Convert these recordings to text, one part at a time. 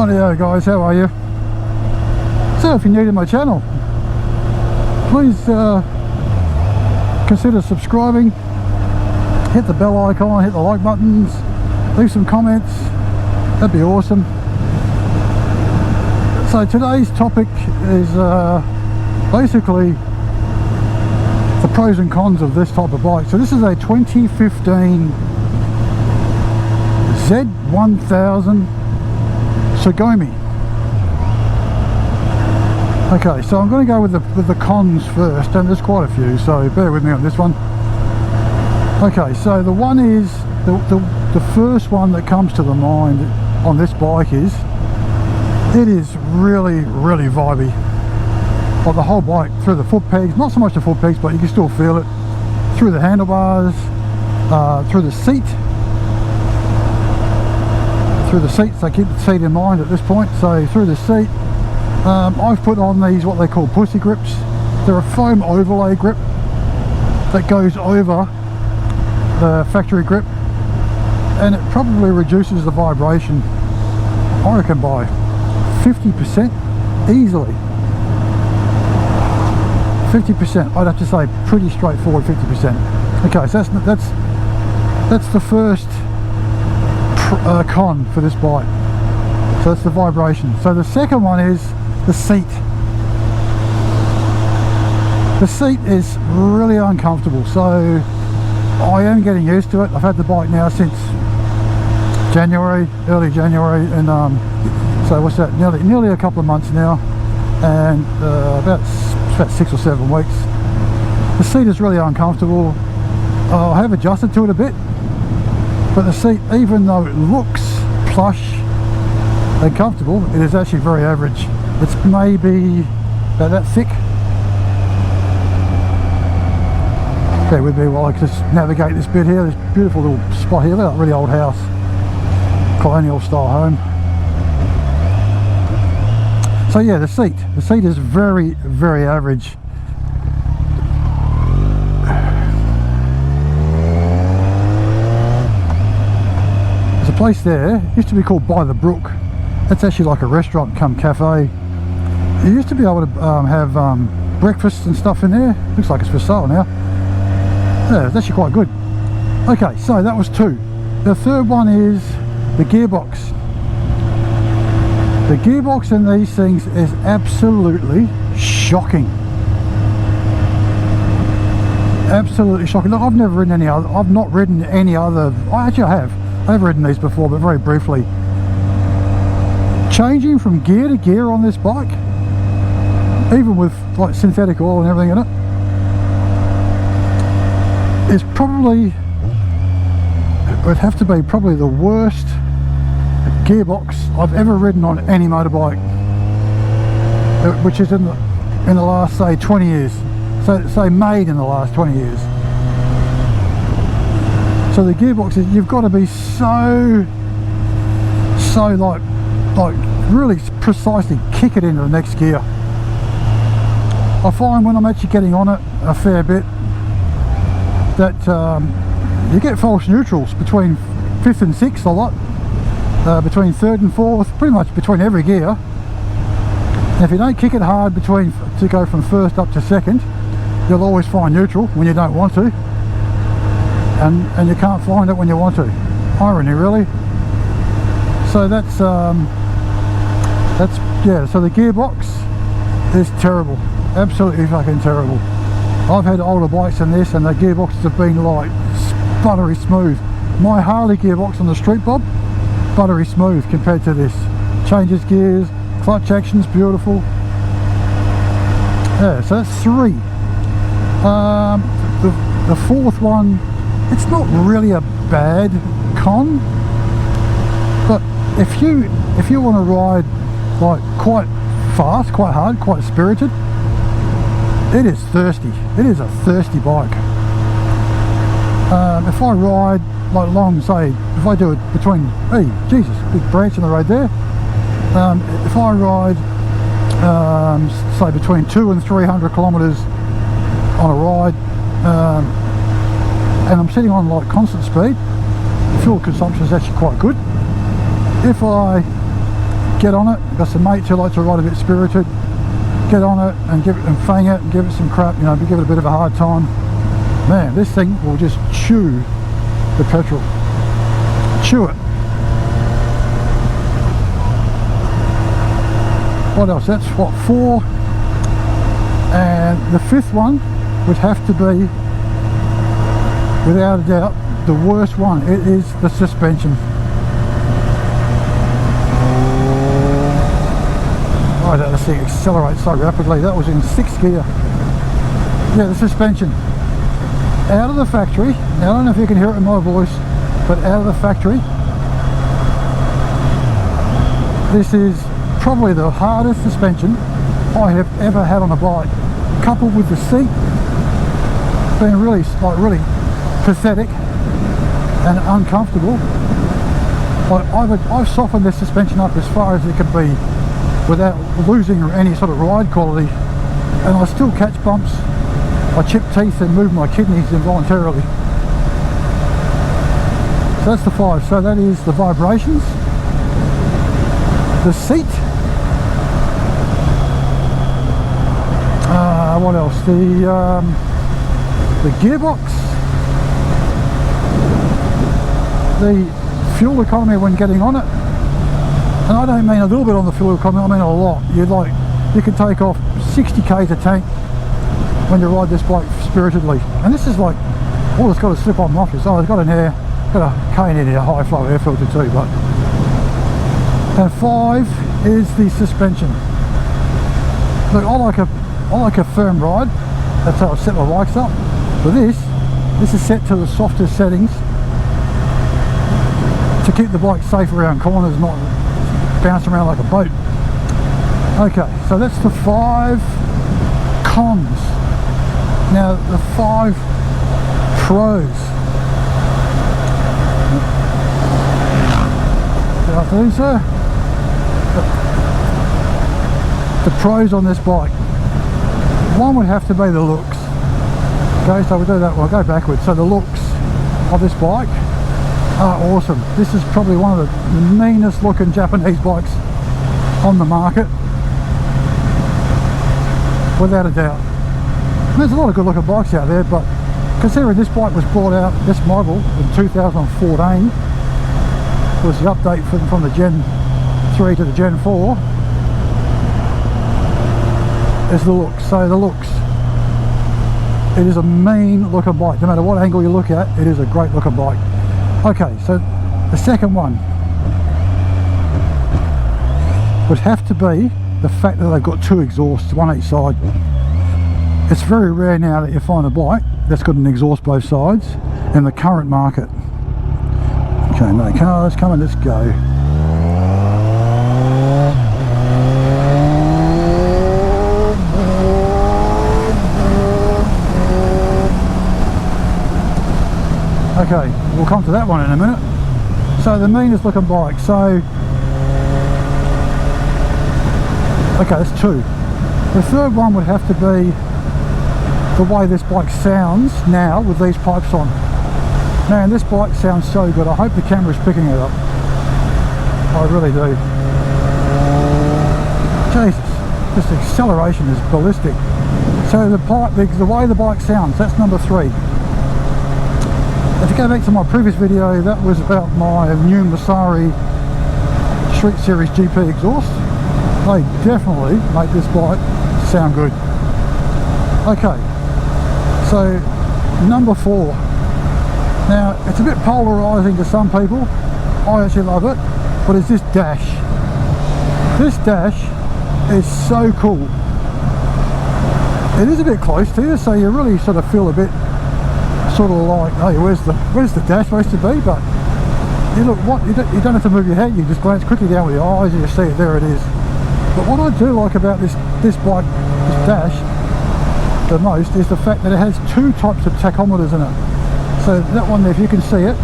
Rightio guys, how are you? So if you're new to my channel, please consider subscribing, hit the bell icon, hit the like buttons, leave some comments, that'd be awesome. So today's topic is basically the pros and cons of this type of bike. So this is a 2015 Z1000 Sugomi. Okay, so I'm going to go with the cons first, and there's quite a few, so bear with me on this one. Okay, so the one is the first one that comes to the mind on this bike is it is really vibey. Like the whole bike, through the foot pegs, not so much the foot pegs, but you can still feel it through the handlebars, through the seat. Through the seats, they keep the seat in mind at this point. So through the seat, I've put on these what they call pussy grips. They're a foam overlay grip that goes over the factory grip, and it probably reduces the vibration, I reckon, by 50% easily. 50%, I'd have to say, pretty straightforward 50%. Okay, so that's the first con for this bike. So that's the vibration. So the second one is the seat. The seat is really uncomfortable, so I am getting used to it. I've had the bike now since January, early January, and so what's that, nearly a couple of months now, and about 6 or 7 weeks. The seat is really uncomfortable. I have adjusted to it a bit, but the seat, even though it looks plush and comfortable, it is actually very average. It's maybe about that thick. Bear with me while I just navigate this bit here. This beautiful little spot here. Look at that really old house, colonial style home. So yeah, the seat is very average. There's a place there, used to be called By the Brook. That's actually like a restaurant come cafe. You used to be able to have breakfast and stuff in there. Looks like it's for sale now. Yeah, it's actually quite good. Okay, so that was 2. The third one is the gearbox. The gearbox in these things is absolutely shocking. Absolutely shocking. Look, I've never ridden any other. I've not ridden any other. Actually, I have. I've ridden these before, but very briefly. Changing from gear to gear on this bike, even with like synthetic oil and everything in it, is probably, it would have to be probably the worst gearbox I've ever ridden on any motorbike, which is in the last, say, 20 years. So say made in the last 20 years. So the gearbox is, you've got to be so like really precisely kick it into the next gear. I find when I'm actually getting on it a fair bit that you get false neutrals between 5th and 6th a lot, between 3rd and 4th, pretty much between every gear. And if you don't kick it hard to go from 1st up to 2nd, you'll always find neutral when you don't want to, and you can't find it when you want to. Irony, really. So that's yeah, so the gearbox is terrible, absolutely fucking terrible. I've had older bikes than this, and the gearboxes have been like buttery smooth. My Harley gearbox on the Street Bob, buttery smooth compared to this. Changes gears, clutch action's beautiful. Yeah, so that's 3. The fourth one, it's not really a bad con, but if you want to ride like quite fast, quite hard, quite spirited, it is thirsty. It is a thirsty bike. If I ride like long, say, if I do it between, hey, Jesus, big branch in the road there. If I ride, say, between 200 and 300 kilometres on a ride, and I'm sitting on like constant speed, fuel consumption is actually quite good. If I get on it. Got some mates who like to ride a bit spirited. Get on it and give it and fang it and give it some crap, you know, give it a bit of a hard time. Man, this thing will just chew the petrol. Chew it. What else? That's what, 4. And the 5th one would have to be, without a doubt, the worst one. It is the suspension. Oh, that thing accelerates so rapidly. That was in 6th gear. Yeah, the suspension. Out of the factory. Now, I don't know if you can hear it in my voice, but out of the factory, this is probably the hardest suspension I have ever had on a bike. Coupled with the seat being really, like, really pathetic and uncomfortable. Like, I've softened this suspension up as far as it can be without losing any sort of ride quality, and I still catch bumps. I chip teeth and move my kidneys involuntarily. So that's the 5. So that is the vibrations, the seat, what else? The gearbox, the fuel economy when getting on it. And I don't mean a little bit on the fuel economy, I mean a lot. You can take off 60 k's a tank when you ride this bike spiritedly. And this is like, all it's got is slip-on mufflers. Oh, it's got a K-net here, high flow air filter too. But and 5 is the suspension. Look, I like a firm ride. That's how I set my bikes up. But this is set to the softest settings to keep the bike safe around corners, not bounce around like a boat. Okay, so that's the 5 cons. Now the 5 pros. Good afternoon, sir. The pros on this bike. One would have to be the looks. Okay, so we'll do that one. I'll go backwards. So the looks of this bike are awesome. This is probably one of the meanest looking Japanese bikes on the market, without a doubt. There's a lot of good looking bikes out there, but considering this bike was brought out, this model, in 2014, was the update from the Gen 3 to the Gen 4, is the looks. So the looks, it is a mean looking bike. No matter what angle you look at, it is a great looking bike. Okay, so the second one would have to be the fact that they've got 2 exhausts, one each side. It's very rare now that you find a bike that's got an exhaust both sides in the current market. Okay, no cars coming, let's go. Okay, we'll come to that one in a minute. So the meanest looking bike. So, okay, that's 2. The third one would have to be the way this bike sounds now with these pipes on. Man, this bike sounds so good. I hope the camera's picking it up. I really do. Jesus, this acceleration is ballistic. So the way the bike sounds, that's number 3. If you go back to my previous video, that was about my new Masari Street Series GP exhaust. They definitely make this bike sound good. Okay, so number 4. Now, it's a bit polarising to some people. I actually love it, but it's this dash. This dash is so cool. It is a bit close to you, so you really sort of feel a bit sort of like, hey, where's the dash supposed to be? But you look, you don't have to move your head. You just glance quickly down with your eyes and you see it. There it is. But what I do like about this bike, this dash, the most is the fact that it has 2 types of tachometers in it. So that one there, if you can see it,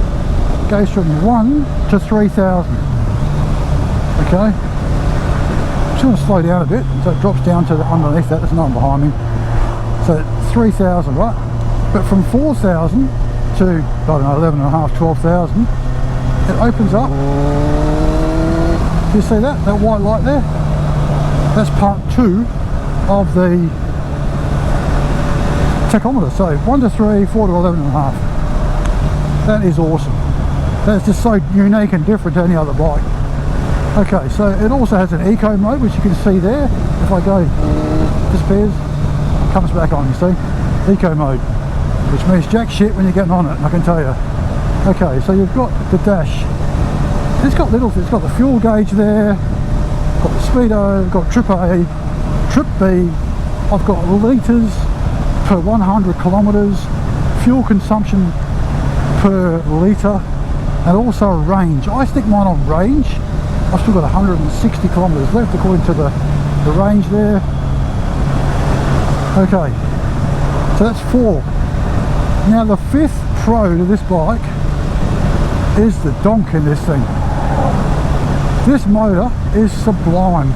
goes from 1 to 3,000. Okay. I'm just going to slow down a bit, so it drops down to underneath that. There's no one behind me. So 3,000, right? But from 4,000 to, I don't know, 11,500, 12,000, it opens up You see that white light there? That's part 2 of the tachometer. So 1 to 3, 4 to 11.5. That is awesome. That's just so unique and different to any other bike. Okay, so it also has an eco mode, which you can see there. If I go, disappears, comes back on, you see? Eco mode, which means jack shit when you're getting on it, I can tell you. Okay, so you've got the dash. It's got the fuel gauge there, got the speedo, got trip A, trip B. I've got litres per 100 kilometres, fuel consumption per litre, and also range. I stick mine on range. I've still got 160 kilometres left according to the range there. Okay, so that's 4. Now the 5th pro to this bike is the donk in this thing. This motor is sublime.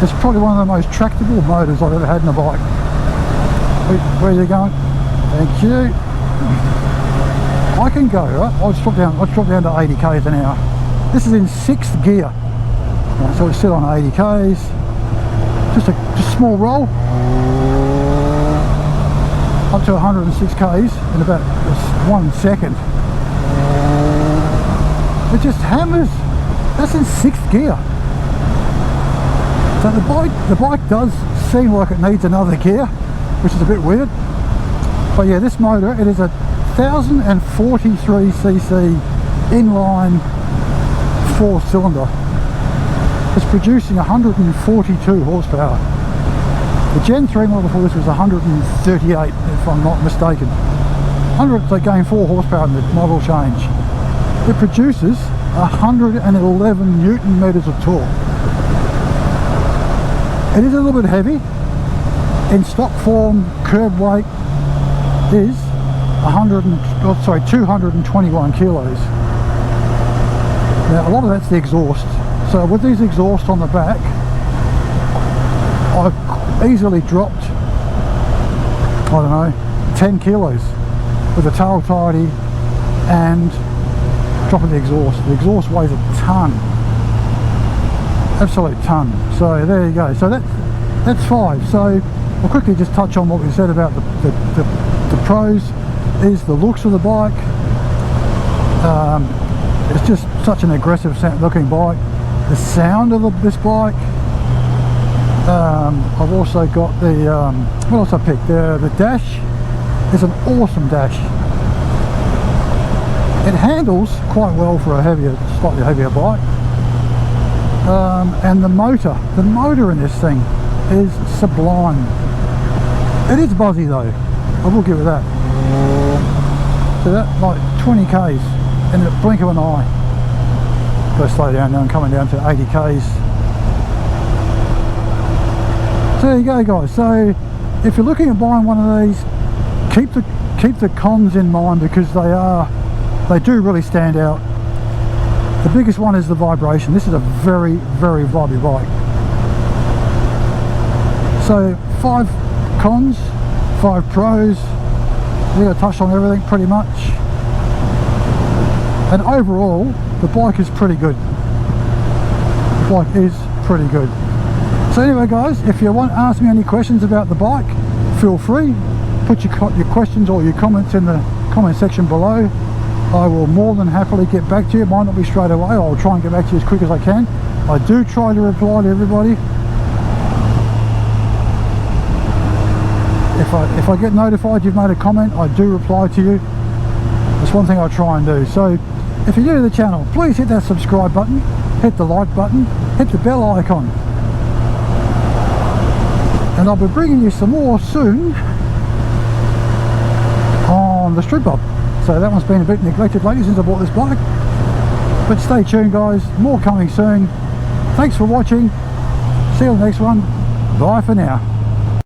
It's probably one of the most tractable motors I've ever had in a bike. Where's it going? Thank you. I can go, right? I'll drop down to 80 k's an hour. This is in 6th gear. Right, so it's still on 80 k's. Just a small roll. Up to 106 k's in about 1 second. It just hammers. That's in 6th gear. So the bike does seem like it needs another gear, which is a bit weird. But yeah, this motor, it is a 1043cc inline 4-cylinder. It's producing 142 horsepower. The Gen 3 model before this was 138, if I'm not mistaken. They gained 4 horsepower in the model change. It produces 111 Newton meters of torque. It is a little bit heavy. In stock form, curb weight is 221 kilos. Now a lot of that's the exhaust. So with these exhausts on the back, I've easily dropped, I don't know, 10 kilos with the tail tidy and dropping the exhaust. The exhaust weighs a ton, absolute ton. So there you go. So that's 5. So I'll quickly just touch on what we said about the pros. Is the looks of the bike. It's just such an aggressive looking bike. The sound of this bike. I've also got the what else I picked? The dash is an awesome dash. It handles quite well for a slightly heavier bike. And the motor in this thing is sublime. It is buzzy though, I will give it that. So that like 20 k's in the blink of an eye. Gotta slow down now, I'm coming down to 80 k's. So there you go guys. So if you're looking at buying one of these, keep the cons in mind, because they do really stand out. The biggest one is the vibration. This is a very, very vibey bike. So 5 cons, 5 pros. We're going to touch on everything pretty much. And overall, the bike is pretty good. The bike is pretty good. So anyway guys, if you want to ask me any questions about the bike, feel free. Put your questions or your comments in the comment section below. I will more than happily get back to you. It might not be straight away. I'll try and get back to you as quick as I can. I do try to reply to everybody. If I get notified you've made a comment, I do reply to you. That's one thing I try and do. So if you're new to the channel, please hit that subscribe button, hit the like button, hit the bell icon. And I'll be bringing you some more soon on the Street Bob. So that one's been a bit neglected lately since I bought this bike. But stay tuned guys, more coming soon. Thanks for watching. See you on the next one. Bye for now.